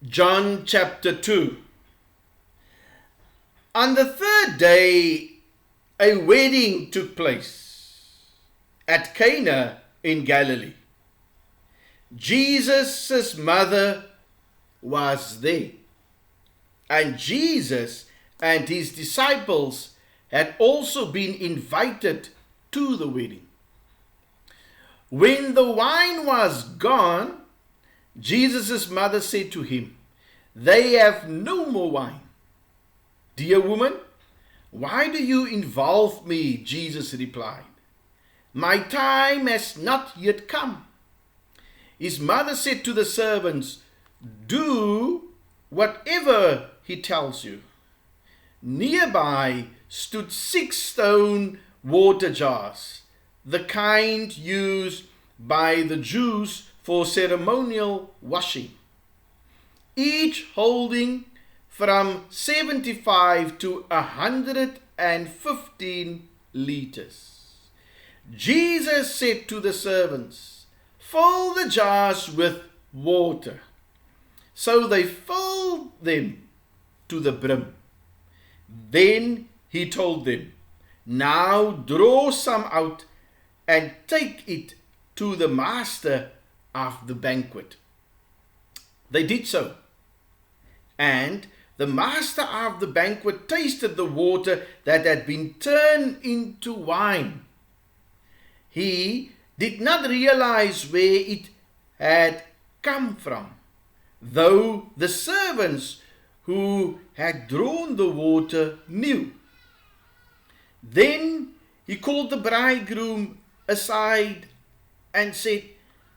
John chapter 2. On the third day, a wedding took place at Cana in Galilee. Jesus' mother was there, and Jesus and his disciples had also been invited to the wedding. When the wine was gone, Jesus' mother said to him, "They have no more wine." "Dear woman, why do you involve me?" Jesus replied. "My time has not yet come." His mother said to the servants, "Do whatever he tells you." Nearby stood 6 stone water jars, the kind used by the Jews for ceremonial washing, each holding from 75 to 115 liters. Jesus said to the servants, "Fill the jars with water." So they filled them to the brim. Then he told them, "Now draw some out and take it to the master of the banquet." They did so. And the master of the banquet tasted the water that had been turned into wine. He did not realize where it had come from, though the servants who had drawn the water knew. Then he called the bridegroom aside and said,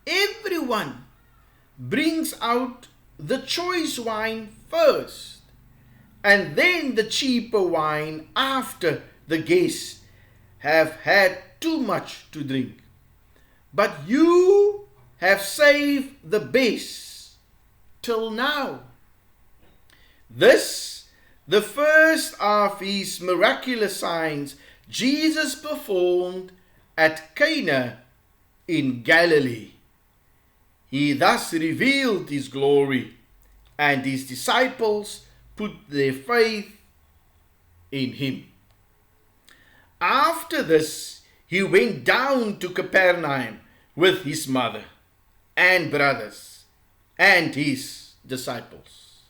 "Everyone brings out the choice wine first, and then the cheaper wine after the guests have had too much to drink. But you have saved the best till now." This, the first of his miraculous signs, Jesus performed at Cana in Galilee. He thus revealed his glory, and his disciples put their faith in him. After this, he went down to Capernaum with his mother and brothers and his disciples.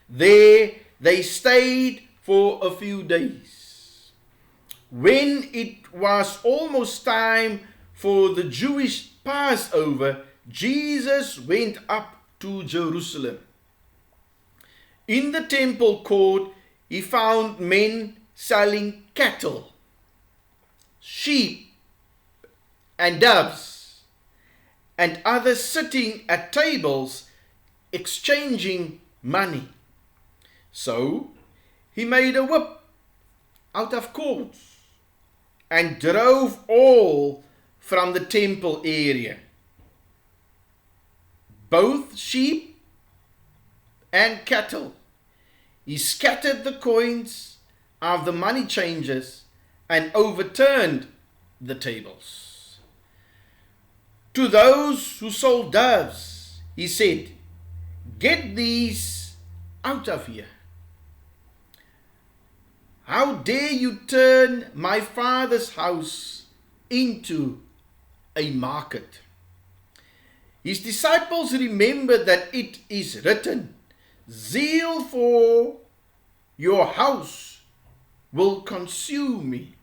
There they stayed for a few days. When it was almost time for the Jewish Passover, Jesus went up to Jerusalem. In the temple court, he found men selling cattle, sheep, and doves, and others sitting at tables exchanging money. So he made a whip out of cords and drove all from the temple area, both sheep and cattle. He scattered the coins of the money changers and overturned the tables. To those who sold doves, he said, "Get these out of here. How dare you turn my Father's house into a market?" His disciples remembered that it is written, "Zeal for your house will consume me."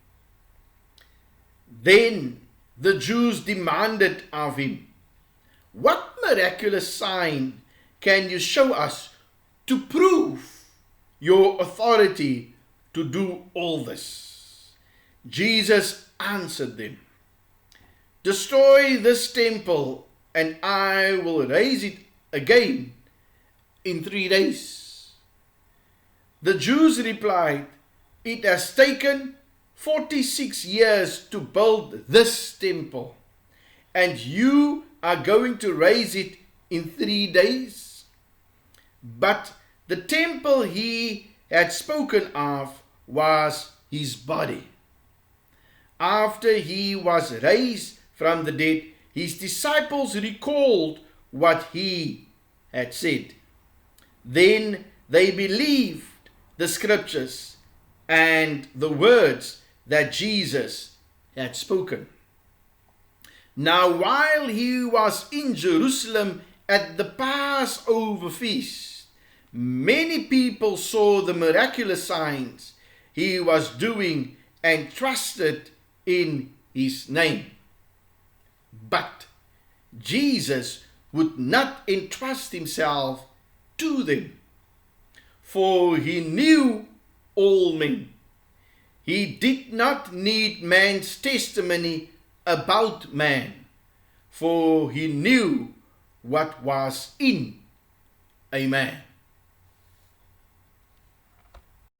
Then the Jews demanded of him, "What miraculous sign can you show us to prove your authority to do all this?" Jesus answered them, "Destroy this temple, and I will raise it again in 3 days." The Jews replied, "It has taken 46 years to build this temple, and you are going to raise it in 3 days? But the temple he had spoken of was his body. After he was raised from the dead, his disciples recalled what he had said. Then they believed the scriptures and the words that Jesus had spoken. Now, while he was in Jerusalem at the Passover feast, many people saw the miraculous signs he was doing and trusted in his name. But Jesus would not entrust himself to them, for he knew all men. He did not need man's testimony about man, for he knew what was in a man.